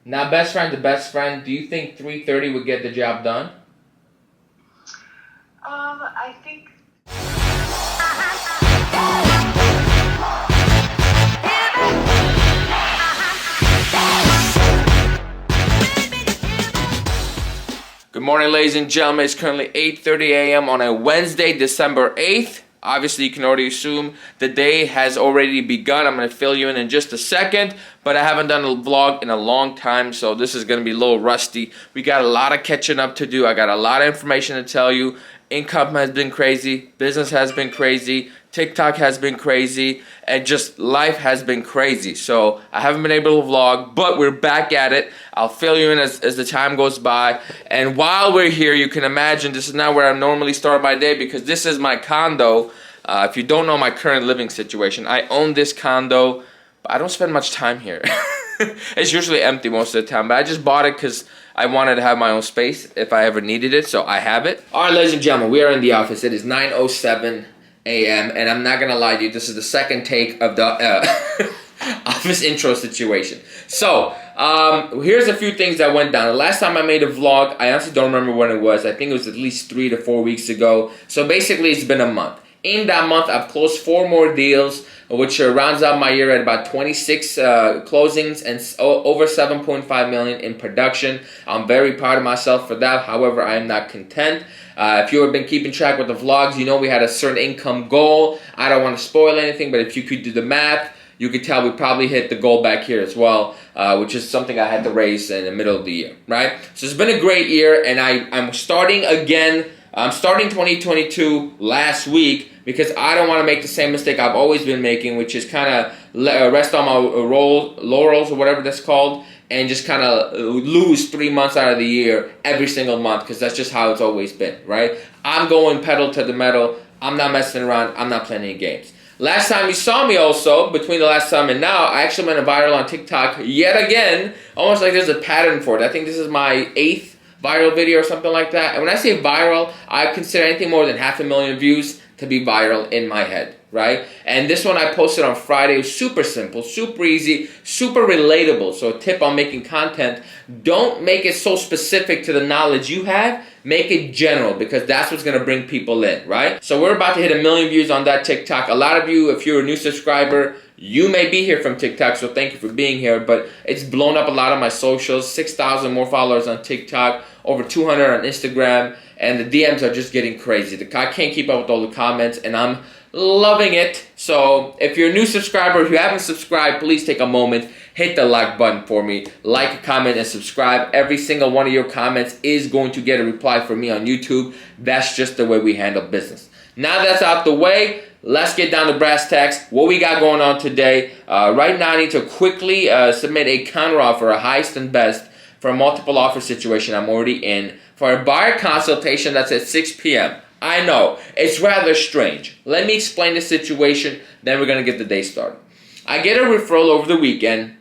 Now, best friend to best friend, do you think 3:30 would get the job done? I think. Good morning, ladies and gentlemen. It's currently 8:30 a.m. on a Wednesday, December 8th. Obviously, you can already assume the day has already begun. I'm going to fill you in just a second, but I haven't done a vlog in a long time, so this is going to be a little rusty. We got a lot of catching up to do. I got a lot of information to tell you. Income has been crazy. Business has been crazy. TikTok has been crazy. And just life has been crazy. So I haven't been able to vlog, but we're back at it. I'll fill you in as the time goes by. And while we're here, you can imagine this is not where I normally start my day because this is my condo. If you don't know my current living situation, I own this condo, but I don't spend much time here. It's usually empty most of the time, but I just bought it because I wanted to have my own space if I ever needed it, so I have it. All right, ladies and gentlemen, we are in the office. It is 9:07 a.m., and I'm not going to lie to you, this is the second take of the office intro situation. So, here's a few things that went down. The last time I made a vlog, I honestly don't remember when it was. I think it was at least 3 to 4 weeks ago. So basically, it's been a month. In that month, I've closed 4 more deals, which rounds out my year at about 26 closings and over 7.5 million in production. I'm very proud of myself for that. However, I am not content. If you have been keeping track with the vlogs, you know we had a certain income goal. I don't want to spoil anything, but if you could do the math, you could tell we probably hit the goal back here as well, which is something I had to raise in the middle of the year, right? So it's been a great year, and I'm starting again. I'm starting 2022 last week because I don't want to make the same mistake I've always been making, which is kind of rest on my laurels or whatever that's called, and just kind of lose 3 months out of the year every single month because that's just how it's always been, right? I'm going pedal to the metal. I'm not messing around. I'm not playing any games. Last time you saw me also, between the last time and now, I actually went viral on TikTok yet again, almost like there's a pattern for it. I think this is my 8th viral video or something like that. And when I say viral, I consider anything more than 500,000 views to be viral in my head, right? And this one I posted on Friday. It was super simple, super easy, super relatable. So a tip on making content, don't make it so specific to the knowledge you have. Make it general because that's what's going to bring people in, right? So we're about to hit 1 million views on that TikTok. A lot of you, if you're a new subscriber, you may be here from TikTok, so thank you for being here. But it's blown up a lot on my socials. 6,000 more followers on TikTok, over 200 on Instagram, and the DMs are just getting crazy. I can't keep up with all the comments, and I'm loving it. So if you're a new subscriber, if you haven't subscribed, please take a moment, hit the like button for me, like, comment, and subscribe. Every single one of your comments is going to get a reply from me on YouTube. That's just the way we handle business. Now that's out the way, let's get down to brass tacks. What we got going on today? Right now I need to quickly submit a counteroffer, a highest and best, for a multiple offer situation I'm already in for a buyer consultation that's at 6 p.m. I know, it's rather strange. Let me explain the situation, then we're going to get the day started. I get a referral over the weekend.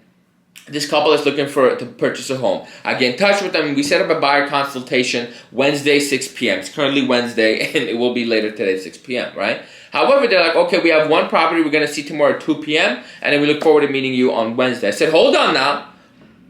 This couple is looking to purchase a home. I get in touch with them. We set up a buyer consultation Wednesday, 6 p.m. It's currently Wednesday, and it will be later today, 6 p.m., right? However, they're like, okay, we have one property we're going to see tomorrow at 2 p.m., and then we look forward to meeting you on Wednesday. I said, hold on now.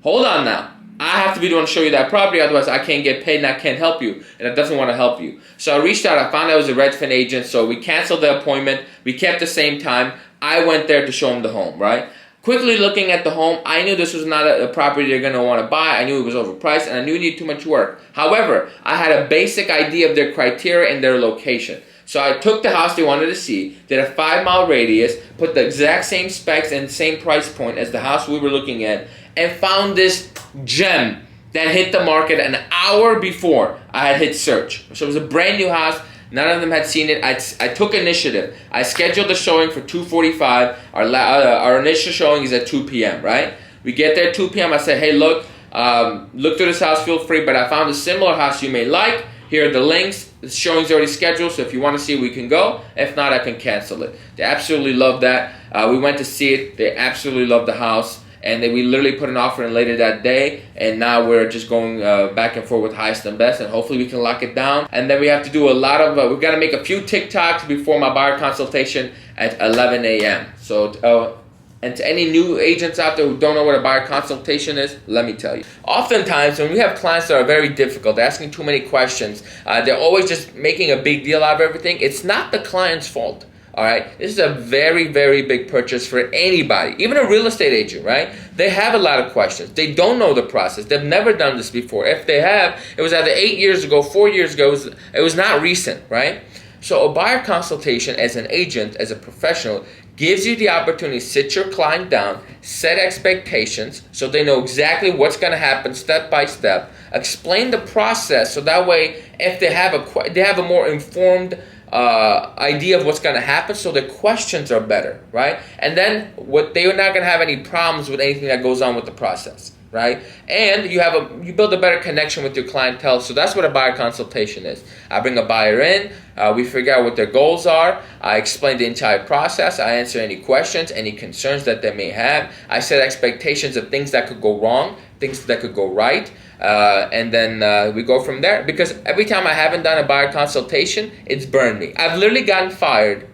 Hold on now. I have to be the one to show you that property, otherwise I can't get paid and I can't help you, and I doesn't want to help you. So I reached out. I found out it was a Redfin agent, so we canceled the appointment. We kept the same time. I went there to show them the home, right? Quickly looking at the home, I knew this was not a property they're going to want to buy. I knew it was overpriced, and I knew it needed too much work. However, I had a basic idea of their criteria and their location. So I took the house they wanted to see, did a 5-mile radius, put the exact same specs and same price point as the house we were looking at, and found this gem that hit the market an hour before I had hit search. So it was a brand new house. None of them had seen it. I took initiative. I scheduled the showing for 2:45. Our initial showing is at 2 p.m., right? We get there at 2 p.m. I said, hey, look through this house, feel free, but I found a similar house you may like. Here are the links. The showing's already scheduled, so if you want to see it, we can go. If not, I can cancel it. They absolutely loved that. We went to see it. They absolutely loved the house. And then we literally put an offer in later that day, and now we're just going back and forth with highest and best, and hopefully we can lock it down. And then we have to do a lot of, we've got to make a few TikToks before my buyer consultation at 11 a.m. So And to any new agents out there who don't know what a buyer consultation is, let me tell you. Oftentimes, when we have clients that are very difficult, asking too many questions, they're always just making a big deal out of everything. It's not the client's fault. All right, this is a very, very big purchase for anybody, even a real estate agent, right? They have a lot of questions. They don't know the process. They've never done this before. If they have, it was either 8 years ago, 4 years ago. It was not recent, right? So a buyer consultation as an agent, as a professional, gives you the opportunity to sit your client down, set expectations so they know exactly what's going to happen step by step, explain the process so that way if they have a more informed idea of what's going to happen, so the questions are better, right? And then they're not going to have any problems with anything that goes on with the process, right? And you build a better connection with your clientele. So that's what a buyer consultation is. I bring a buyer in, we figure out what their goals are, I explain the entire process, I answer any questions, any concerns that they may have, I set expectations of things that could go wrong, things that could go right, and then we go from there. Because every time I haven't done a buyer consultation, it's burned me. I've literally gotten fired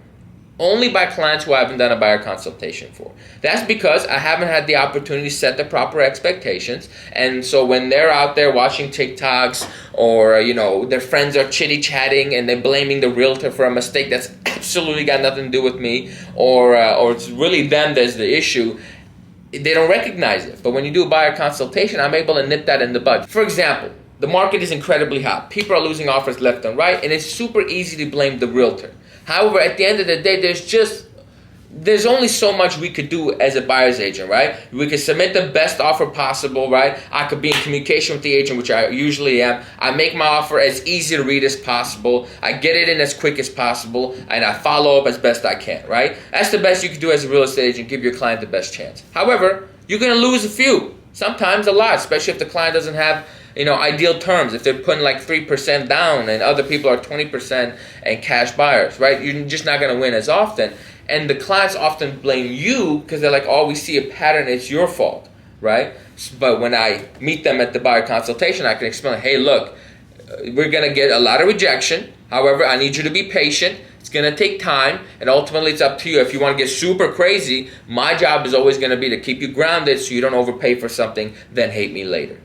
only by clients who I haven't done a buyer consultation for. That's because I haven't had the opportunity to set the proper expectations. And so when they're out there watching TikToks or, their friends are chitty-chatting and they're blaming the realtor for a mistake that's absolutely got nothing to do with me, or it's really them that's the issue, they don't recognize it. But when you do a buyer consultation, I'm able to nip that in the bud. For example, the market is incredibly hot. People are losing offers left and right, and it's super easy to blame the realtor. However, at the end of the day, there's only so much we could do as a buyer's agent, right? We could submit the best offer possible, right? I could be in communication with the agent, which I usually am. I make my offer as easy to read as possible. I get it in as quick as possible, and I follow up as best I can, right? That's the best you can do as a real estate agent, give your client the best chance. However, you're going to lose a few, sometimes a lot, especially if the client doesn't have ideal terms, if they're putting like 3% down and other people are 20% and cash buyers, right? You're just not going to win as often. And the clients often blame you because they're like, oh, we see a pattern, it's your fault, right? But when I meet them at the buyer consultation, I can explain, hey, look, we're going to get a lot of rejection. However, I need you to be patient. It's going to take time, and ultimately it's up to you. If you want to get super crazy, my job is always going to be to keep you grounded so you don't overpay for something, then hate me later,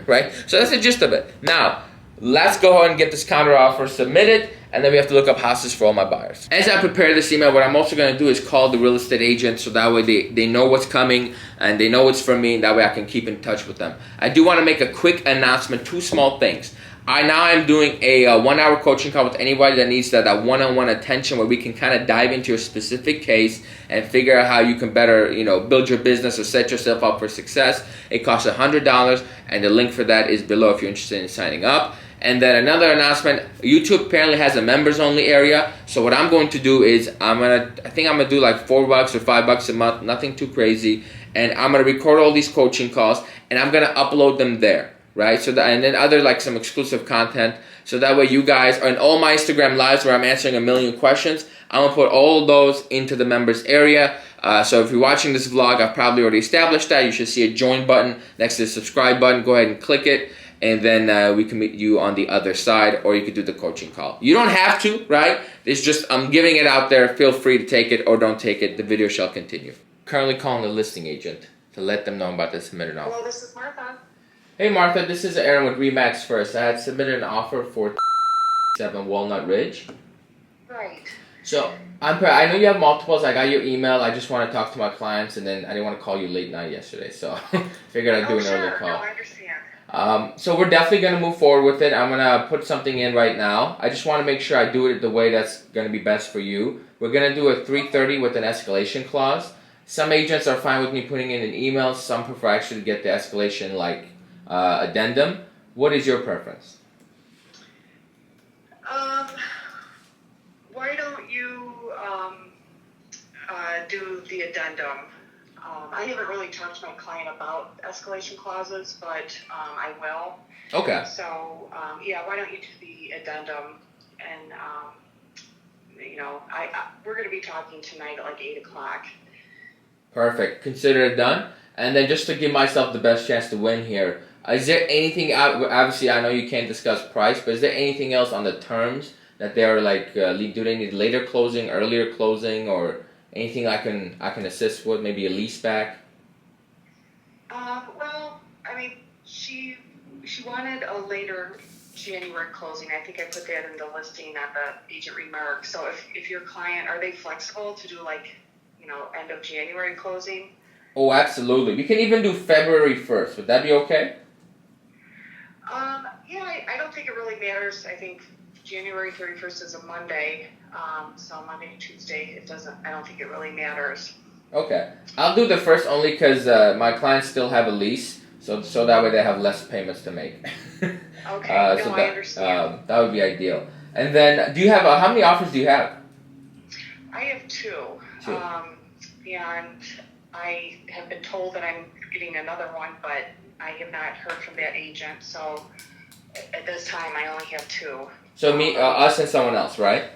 right? So that's the gist of it. Now, let's go ahead and get this counter offer submitted, and then we have to look up houses for all my buyers. As I prepare this email, what I'm also going to do is call the real estate agent so that way they know what's coming and they know it's from me, and that way I can keep in touch with them. I do want to make a quick announcement, 2 small things. I am doing a 1-hour coaching call with anybody that needs that one-on-one attention where we can kind of dive into a specific case and figure out how you can better, build your business or set yourself up for success. It costs $100, and the link for that is below if you're interested in signing up. And then another announcement, YouTube apparently has a members only area. So what I'm going to do is I think I'm gonna do like $4 or $5 a month, nothing too crazy. And I'm gonna record all these coaching calls and I'm gonna upload them there. Right, and then other like some exclusive content, so that way you guys are in all my Instagram lives where I'm answering 1 million questions. I'm gonna put all those into the members area. So if you're watching this vlog, I've probably already established that. You should see a join button next to the subscribe button. Go ahead and click it, and then we can meet you on the other side, or you could do the coaching call. You don't have to, right? It's just I'm giving it out there. Feel free to take it or don't take it. The video shall continue. Currently calling the listing agent to let them know about the submitted offer. Hello, this is Martha. Hey Martha, this is Aaron with Remax First. I had submitted an offer for 7 Walnut Ridge. Right. So I know you have multiples. I got your email. I just want to talk to my clients, and then I didn't want to call you late night yesterday, so figured I'd do an early call. No, I understand. So we're definitely going to move forward with it. I'm going to put something in right now. I just want to make sure I do it the way that's going to be best for you. We're going to do a 330 with an escalation clause. Some agents are fine with me putting in an email. Some prefer actually to get the escalation addendum. What is your preference? Why don't you do the addendum? I haven't really talked to my client about escalation clauses, but I will. Okay. So yeah, why don't you do the addendum? And we're going to be talking tonight at like 8 o'clock. Perfect. Consider it done. And then just to give myself the best chance to win here, is there anything, obviously I know you can't discuss price, but is there anything else on the terms that they are do they need later closing, earlier closing, or Anything I can assist with? Maybe a lease back? Well, I mean, she wanted a later January closing. I think I put that in the listing on the agent remarks. So if your client, are they flexible to do like, end of January closing? Oh, absolutely. We can even do February 1st. Would that be okay? Yeah, I don't think it really matters. I think January 31st is a Monday, so Monday and Tuesday, I don't think it really matters. Okay. I'll do the first only because my clients still have a lease, so that way they have less payments to make. Okay, I understand. That would be ideal. And then, do you have, how many offers do you have? I have two. And I have been told that I'm getting another one, but I have not heard from that agent, so at this time I only have two. So us and someone else, right?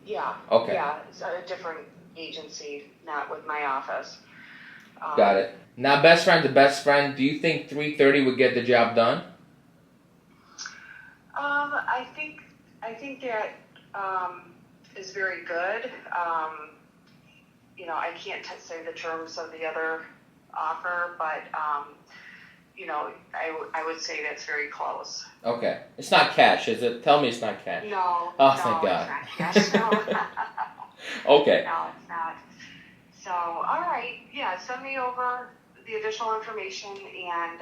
Yeah. Okay. Yeah, it's a different agency, not with my office. Got it. Now, best friend to best friend, do you think 3:30 would get the job done? I think that is very good. I can't say the terms of the other offer, but I would say that's very close. Okay. It's not cash, is it? Tell me it's not cash. No. Oh, thank God. It's not cash. No. Okay. No, it's not. So, all right. Yeah, send me over the additional information, and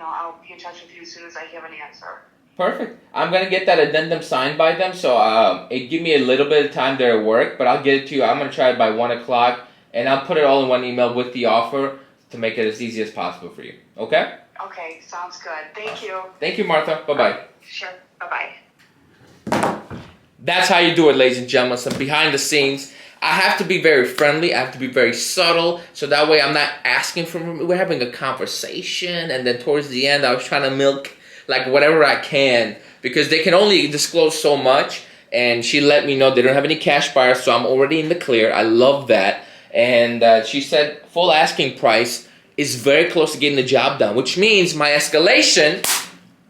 I'll be in touch with you as soon as I have an answer. Perfect. I'm going to get that addendum signed by them, so it give me a little bit of time there at work, but I'll get it to you. I'm going to try it by 1 o'clock, and I'll put it all in one email with the offer to make it as easy as possible for you. Okay? Okay, sounds good. Thank you. Thank you, Martha. Bye-bye. Sure. Bye-bye. That's how you do it, ladies and gentlemen. Some behind the scenes. I have to be very friendly. I have to be very subtle, so that way I'm not asking for. We're having a conversation, and then towards the end, I was trying to milk like whatever I can because they can only disclose so much. And she let me know they don't have any cash buyers, so I'm already in the clear. I love that. And she said full asking price is very close to getting the job done, which means my escalation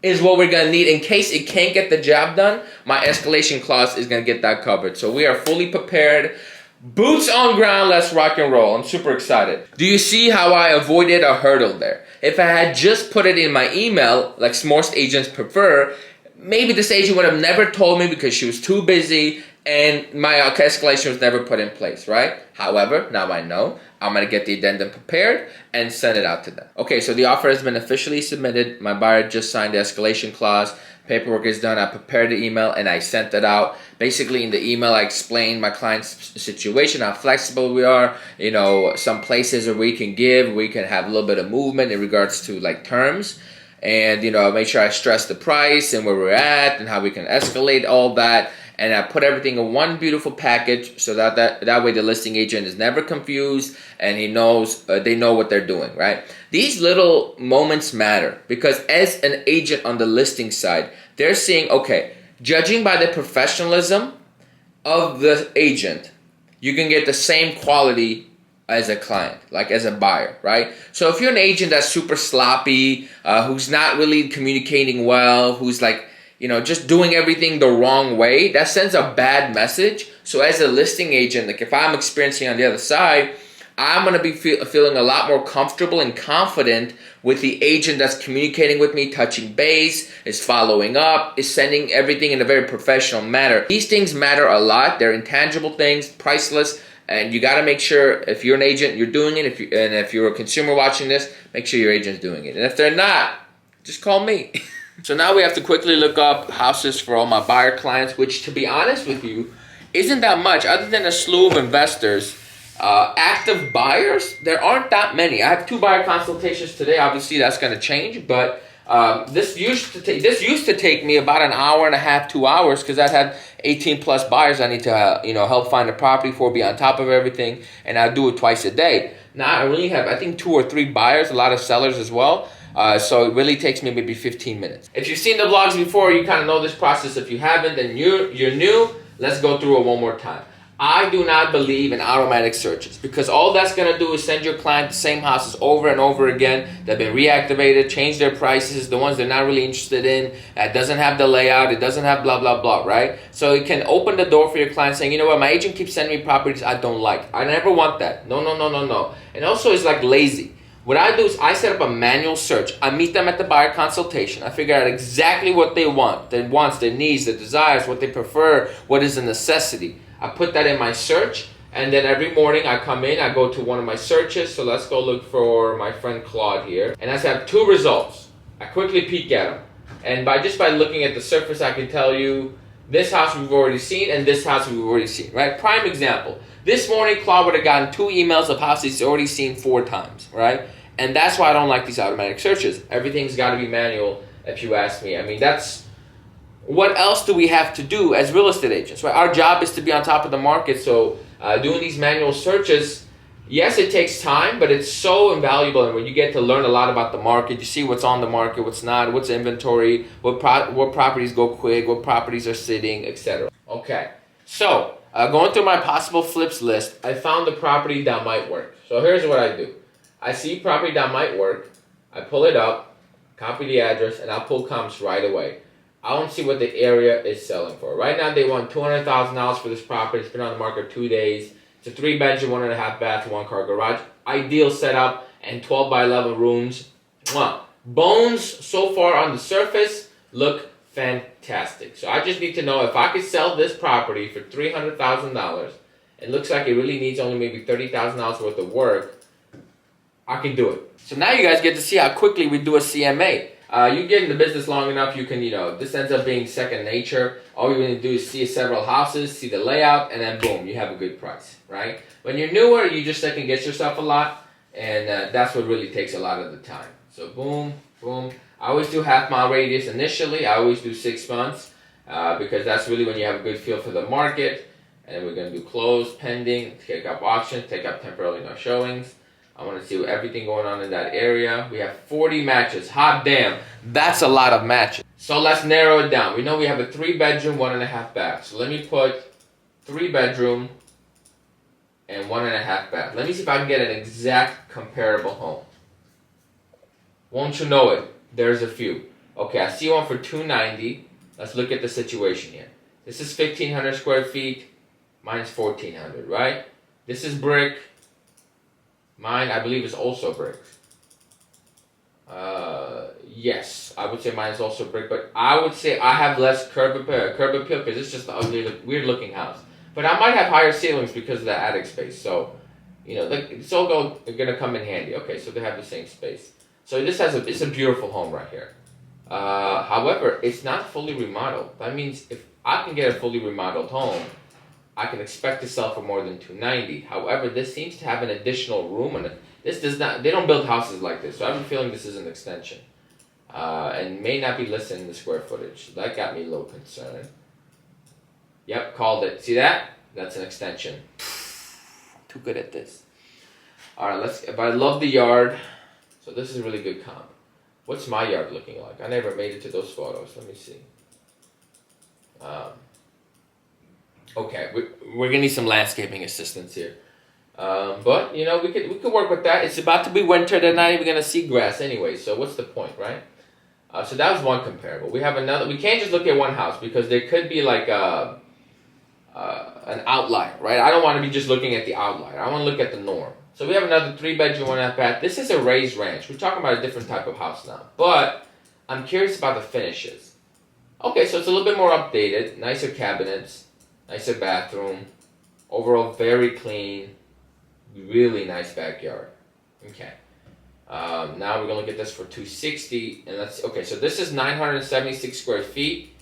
is what we're going to need in case it can't get the job done. My escalation clause is going to get that covered. So we are fully prepared. Boots on ground, let's rock and roll. I'm super excited. Do you see how I avoided a hurdle there? If I had just put it in my email, like most agents prefer, maybe this agent would have never told me because she was too busy and my escalation was never put in place, right? However, now I know. I'm going to get the addendum prepared and send it out to them. Okay, so the offer has been officially submitted. My buyer just signed the escalation clause. Paperwork is done. I prepared the email and I sent it out. Basically, in the email, I explained my client's situation, how flexible we are. Some places where we can have a little bit of movement in regards to like terms. And, I make sure I stress the price and where we're at and how we can escalate all that. And I put everything in one beautiful package so that way the listing agent is never confused and he knows they know what they're doing, right? These little moments matter because as an agent on the listing side, they're seeing, okay, judging by the professionalism of the agent, you can get the same quality as a client, like as a buyer, right? So if you're an agent that's super sloppy, who's not really communicating well, who's like, just doing everything the wrong way, that sends a bad message. So as a listing agent, like if I'm experiencing on the other side, I'm going to be feeling a lot more comfortable and confident with the agent that's communicating with me, touching base, is following up, is sending everything in a very professional manner. These things matter a lot. They're intangible things, priceless, and you got to make sure if you're an agent, you're doing it. If you're a consumer watching this, make sure your agent's doing it. And if they're not, just call me. So now we have to quickly look up houses for all my buyer clients, which to be honest with you, isn't that much. Other than a slew of investors, active buyers, there aren't that many. I have 2 buyer consultations today. Obviously that's going to change, but this used to take me about an hour and a half, 2 hours, because I had 18 plus buyers I need to help find a property for, be on top of everything, and I do it twice a day. Now I really have, I think, 2 or 3 buyers, a lot of sellers as well. So it really takes me maybe 15 minutes. If you've seen the vlogs before, you kind of know this process. If you haven't, then you're new. Let's go through it one more time. I do not believe in automatic searches because all that's going to do is send your client the same houses over and over again that have been reactivated, change their prices, the ones they're not really interested in, that doesn't have the layout, it doesn't have blah, blah, blah, right? So it can open the door for your client saying, you know what, my agent keeps sending me properties I don't like. I never want that. No, no, no, no, no. And also it's like lazy. What I do is I set up a manual search. I meet them at the buyer consultation. I figure out exactly what they want, their wants, their needs, their desires, what they prefer, what is a necessity. I put that in my search, and then every morning I come in, I go to one of my searches. So let's go look for my friend Claude here. And I have 2 results. I quickly peek at them. And just by looking at the surface, I can tell you this house we've already seen and this house we've already seen, right? Prime example. This morning, Claude would have gotten 2 emails of houses he's already seen 4 times, right? And that's why I don't like these automatic searches. Everything's got to be manual, if you ask me. I mean, what else do we have to do as real estate agents, right? Our job is to be on top of the market. So doing these manual searches, yes, it takes time, but it's so invaluable. And when you get to learn a lot about the market, you see what's on the market, what's not, what's inventory, what properties go quick, what properties are sitting, etc. Okay, so going through my possible flips list, I found the property that might work. So here's what I do. I see property that might work, I pull it up, copy the address, and I'll pull comps right away. I want to see what the area is selling for. Right now they want $200,000 for this property. It's been on the market 2 days. It's a 3-bedroom, 1.5 bath, 1-car garage. Ideal setup and 12 by 11 rooms. Mwah. Bones so far on the surface look fantastic. So I just need to know if I could sell this property for $300,000. It looks like it really needs only maybe $30,000 worth of work. I can do it. So now you guys get to see how quickly we do a CMA. You get in the business long enough, you can, this ends up being second nature. All you need to do is see several houses, see the layout, and then boom, you have a good price, right? When you're newer, you just second guess yourself a lot, and that's what really takes a lot of the time. So boom, boom. I always do half-mile radius initially. I always do 6 months because that's really when you have a good feel for the market. And then we're going to do close, pending, take up auction, take up temporarily no showings. I want to see everything going on in that area. We have 40 matches. Hot damn, that's a lot of matches. So let's narrow it down. We know we have a 3-bedroom, 1.5 bath. So let me put 3-bedroom and 1.5 bath. Let me see if I can get an exact comparable home. Won't you know it? There's a few. Okay, I see one for $290. Let's look at the situation here. This is 1,500 square feet. Mine's 1,400, right? This is brick. Mine, I believe, is also brick. Yes, I would say mine is also brick, but I would say I have less curb appeal because it's just an ugly, weird-looking house. But I might have higher ceilings because of the attic space. So, it's all going to come in handy. Okay, so they have the same space. So this it's a beautiful home right here. However, it's not fully remodeled. That means if I can get a fully remodeled home, I can expect to sell for more than $290. However, this seems to have an additional room in it. This does not. They don't build houses like this, so I have a feeling this is an extension, and may not be listed in the square footage. So that got me a little concerned. Yep, called it. See that? That's an extension. Too good at this. All right, But I love the yard. So this is a really good comp. What's my yard looking like? I never made it to those photos. Let me see. Okay, we're gonna need some landscaping assistance here, but we could work with that. It's about to be winter; they're not even gonna see grass anyway. So what's the point, right? So that was one comparable. We have another. We can't just look at one house because there could be like an outlier, right? I don't want to be just looking at the outlier. I want to look at the norm. So we have another 3-bedroom, 1.5 bath. This is a raised ranch. We're talking about a different type of house now, but I'm curious about the finishes. Okay, so it's a little bit more updated, nicer cabinets. Nicer bathroom. Overall, very clean. Really nice backyard. Okay. Now we're going to look at this for $260. And okay, so this is 976 square feet.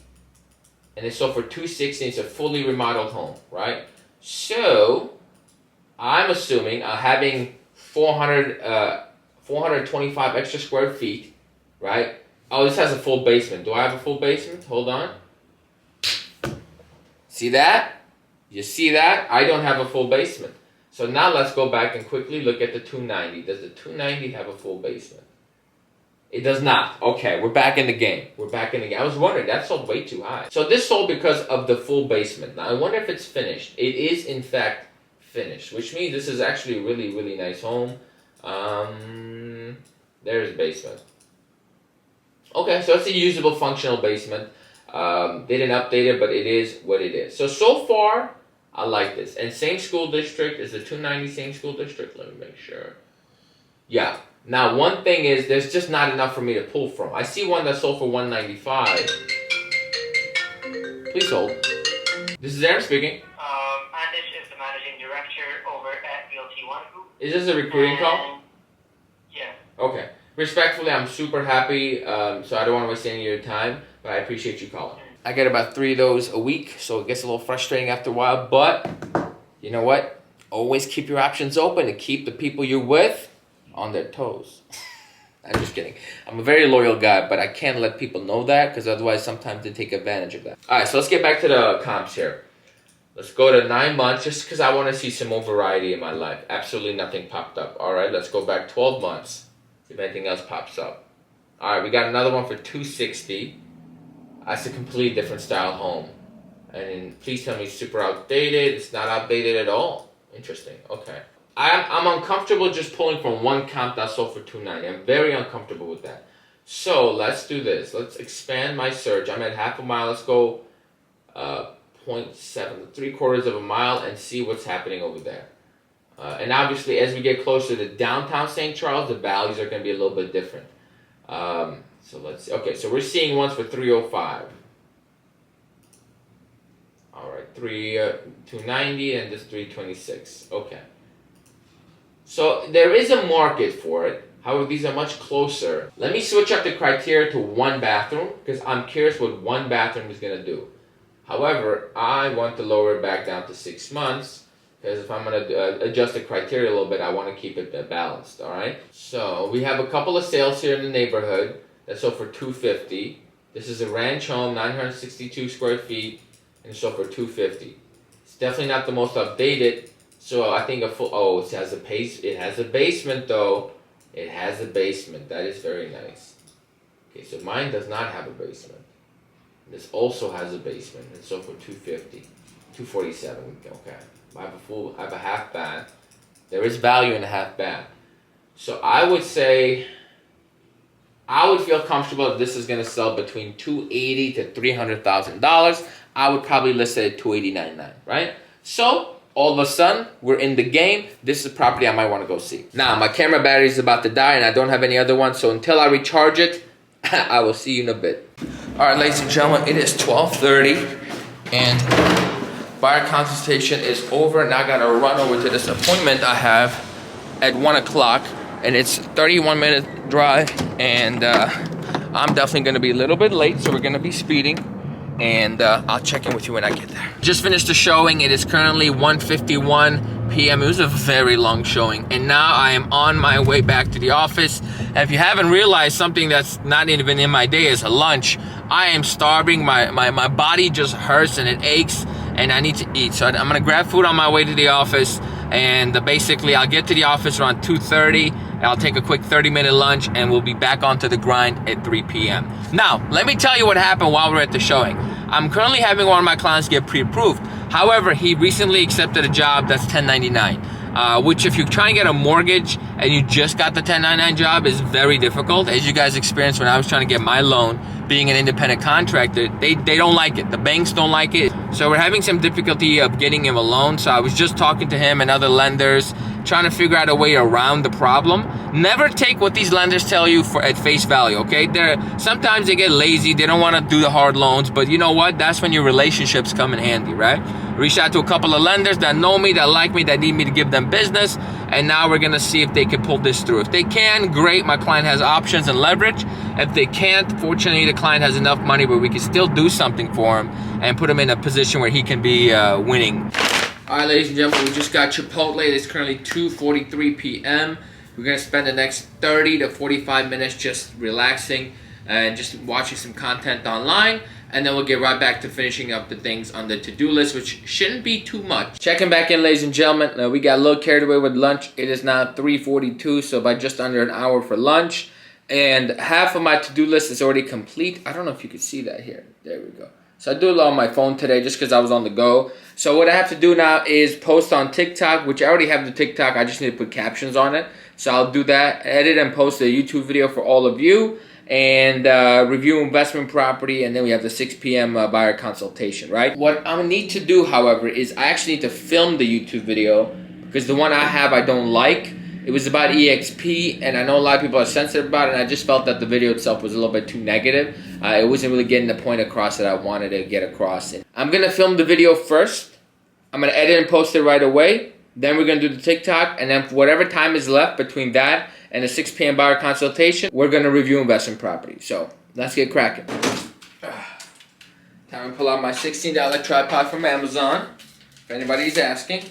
And it's sold for $260. It's a fully remodeled home, right? So, I'm assuming having 425 extra square feet, right? Oh, this has a full basement. Do I have a full basement? Hold on. See that? You see that? I don't have a full basement. So now let's go back and quickly look at the $290. Does the $290 have a full basement? It does not. Okay, we're back in the game. We're back in the game. I was wondering, that sold way too high. So this sold because of the full basement. Now I wonder if it's finished. It is in fact finished, which means this is actually a really, really nice home. There's the basement. Okay, so it's a usable, functional basement. They didn't update it, but it is what it is. So far, I like this. And same school district, is the 290 same school district? Let me make sure. Yeah. Now, one thing is, there's just not enough for me to pull from. I see one that sold for $195. Please hold. This is Aaron speaking. Andish is the managing director over at Realty One Group. Is this a recruiting call? Yeah. Okay. Respectfully, I'm super happy, so I don't want to waste any of your time, but I appreciate you calling. I get about 3 of those a week, so it gets a little frustrating after a while, but you know what? Always keep your options open to keep the people you're with on their toes. I'm just kidding. I'm a very loyal guy, but I can't let people know that, because otherwise sometimes they take advantage of that. Alright, so let's get back to the comps here. Let's go to 9 months, just because I want to see some more variety in my life. Absolutely nothing popped up. Alright, let's go back 12 months. See if anything else pops up. Alright, we got another one for $260. That's a completely different style home. And please tell me it's super outdated. It's not outdated at all. Interesting. Okay. I'm uncomfortable just pulling from one comp that sold for $290. I'm very uncomfortable with that. So let's do this. Let's expand my search. I'm at half a mile. Let's go 0.7, 3/4 of a mile, and see what's happening over there. And obviously, as we get closer to downtown St. Charles, the values are going to be a little bit different. So let's see. Okay, so we're seeing ones for $305. All right, $290 and this $326. Okay. So there is a market for it. However, these are much closer. Let me switch up the criteria to 1 bathroom, because I'm curious what 1 bathroom is going to do. However, I want to lower it back down to 6 months. Because if I'm going to adjust the criteria a little bit, I want to keep it balanced, all right? So we have a couple of sales here in the neighborhood that sold for $250. This is a ranch home, 962 square feet, and it sold for $250. It's definitely not the most updated, so I think a full, oh, it has a basement though. It has a basement. That is very nice. Okay, so mine does not have a basement. This also has a basement. It sold for $250. $247, okay. I have a half bath. There is value in a half bath. So I would say, I would feel comfortable if this is going to sell between $280,000 to $300,000. I would probably list it at $289,900, right? So all of a sudden, we're in the game. This is a property I might want to go see. Now, my camera battery is about to die, and I don't have any other ones. So until I recharge it, I will see you in a bit. All right, ladies and gentlemen, it is 12:30, and buyer consultation is over, and I gotta run over to this appointment I have at 1 o'clock, and it's 31-minute drive, and I'm definitely gonna be a little bit late, so we're gonna be speeding, and I'll check in with you when I get there. Just finished the showing. It is currently 1:51 p.m. It was a very long showing, and now I am on my way back to the office. And if you haven't realized, something that's not even in my day is a lunch. I am starving. My body just hurts and it aches, and I need to eat. So I'm gonna grab food on my way to the office, and basically I'll get to the office around 2:30. I'll take a quick 30-minute lunch, and we'll be back onto the grind at 3 p.m. Now, let me tell you what happened while we're at the showing. I'm currently having one of my clients get pre-approved. However, he recently accepted a job that's 1099, which if you're trying to get a mortgage and you just got the 1099 job is very difficult. As you guys experienced when I was trying to get my loan, being an independent contractor, they don't like it. The banks don't like it. So we're having some difficulty of getting him a loan. So I was just talking to him and other lenders, trying to figure out a way around the problem. Never take what these lenders tell you at face value, okay? Sometimes they get lazy, they don't want to do the hard loans, but you know what? That's when your relationships come in handy, right? Reached out to a couple of lenders that know me, that like me, that need me to give them business, and now we're gonna see if they can pull this through. If they can, great, my client has options and leverage. If they can't, fortunately the client has enough money where we can still do something for him and put him in a position where he can be winning. All right, ladies and gentlemen, we just got Chipotle. It's currently 2:43 p.m. We're gonna spend the next 30 to 45 minutes just relaxing and just watching some content online, and then we'll get right back to finishing up the things on the to-do list, which shouldn't be too much. Checking back in, ladies and gentlemen. We got a little carried away with lunch. It is now 3:42, so by just under an hour for lunch. And half of my to-do list is already complete. I don't know if you can see that here. There we go. So I do it on my phone today just because I was on the go. So what I have to do now is post on TikTok, which I already have the TikTok. I just need to put captions on it. So I'll do that, edit and post a YouTube video for all of you, and review investment property, and then we have the 6 p.m. Buyer consultation, right? What I need to do, however, is I actually need to film the YouTube video because the one I have I don't like. It was about EXP, and I know a lot of people are sensitive about it, and I just felt that the video itself was a little bit too negative. It wasn't really getting the point across that I wanted to get across. And I'm going to film the video first. I'm going to edit and post it right away. Then we're going to do the TikTok, and then for whatever time is left between that and the 6 p.m. buyer consultation, we're going to review investment property. So let's get cracking. Time to pull out my $16 tripod from Amazon, if anybody's asking.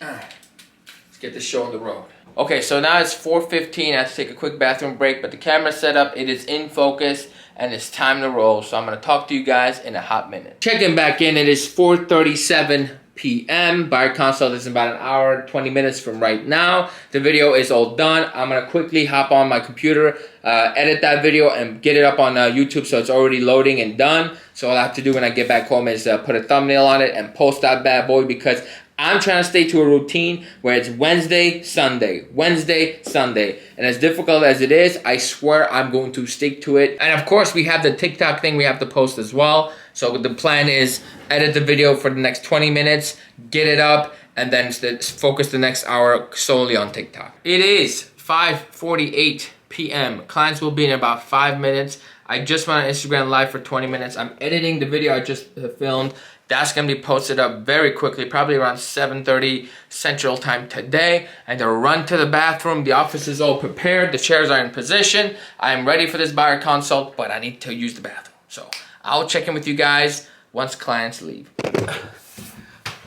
Let's get this show on the road. Okay, so now it's 4:15. I have to take a quick bathroom break, but the camera's set up, it is in focus, and it's time to roll. So I'm going to talk to you guys in a hot minute. Checking back in, it is 4:37 p.m. Buyer consult is about an hour, 20 minutes from right now. The video is all done. I'm going to quickly hop on my computer, edit that video, and get it up on YouTube so it's already loading and done. So all I have to do when I get back home is put a thumbnail on it and post that bad boy, because I'm trying to stay to a routine where it's Wednesday, Sunday, Wednesday, Sunday. And as difficult as it is, I swear I'm going to stick to it. And of course, we have the TikTok thing we have to post as well. So the plan is edit the video for the next 20 minutes, get it up, and then focus the next hour solely on TikTok. It is 5:48 p.m. Clients will be in about 5 minutes. I just went on Instagram Live for 20 minutes. I'm editing the video I just filmed. That's going to be posted up very quickly, probably around 7:30 Central Time today. And to run to the bathroom. The office is all prepared. The chairs are in position. I'm ready for this buyer consult, but I need to use the bathroom. So I'll check in with you guys once clients leave.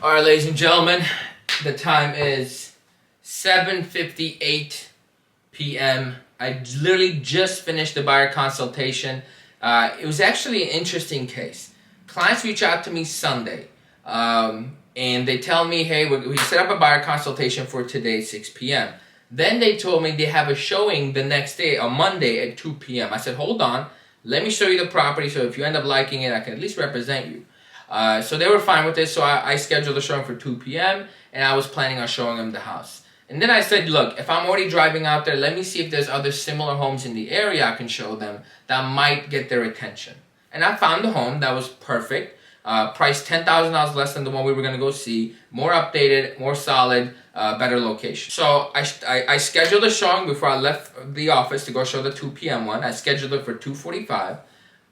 All right, ladies and gentlemen, the time is 7:58 p.m. I literally just finished the buyer consultation. It was actually an interesting case. Clients reach out to me Sunday, and they tell me, hey, we set up a buyer consultation for today, 6 p.m. Then they told me they have a showing the next day, on Monday at 2 p.m. I said, hold on, let me show you the property, so if you end up liking it, I can at least represent you. So they were fine with this, so I scheduled a showing for 2 p.m., and I was planning on showing them the house. And then I said, look, if I'm already driving out there, let me see if there's other similar homes in the area I can show them that might get their attention. And I found a home that was perfect, priced $10,000 less than the one we were going to go see, more updated, more solid, better location. So I scheduled a showing before I left the office to go show the 2 p.m. one. I scheduled it for 2:45.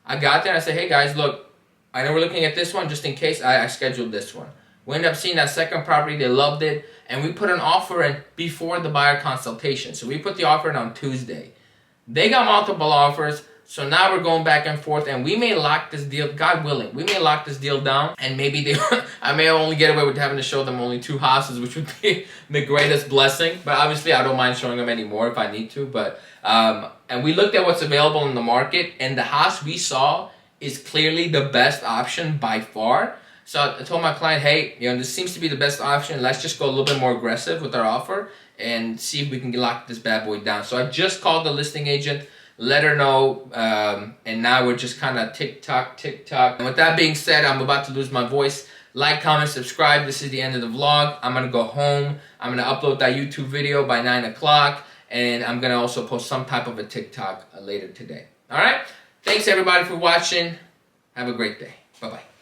I got there and I said, hey guys, look, I know we're looking at this one, just in case I scheduled this one. We ended up seeing that second property, they loved it, and we put an offer in before the buyer consultation. So we put the offer in on Tuesday. They got multiple offers. So now we're going back and forth, and we may lock this deal, God willing, we may lock this deal down, and maybe I may only get away with having to show them only 2 houses, which would be the greatest blessing. But obviously, I don't mind showing them any more if I need to. But and we looked at what's available in the market, and the house we saw is clearly the best option by far. So I told my client, hey, this seems to be the best option. Let's just go a little bit more aggressive with our offer and see if we can lock this bad boy down. So I just called the listing agent, let her know, and now we're just kind of tick-tock. And with that being said, I'm about to lose my voice. Like, comment, subscribe. This is the end of the vlog. I'm going to go home. I'm going to upload that YouTube video by 9 o'clock, and I'm going to also post some type of a TikTok later today. All right? Thanks, everybody, for watching. Have a great day. Bye-bye.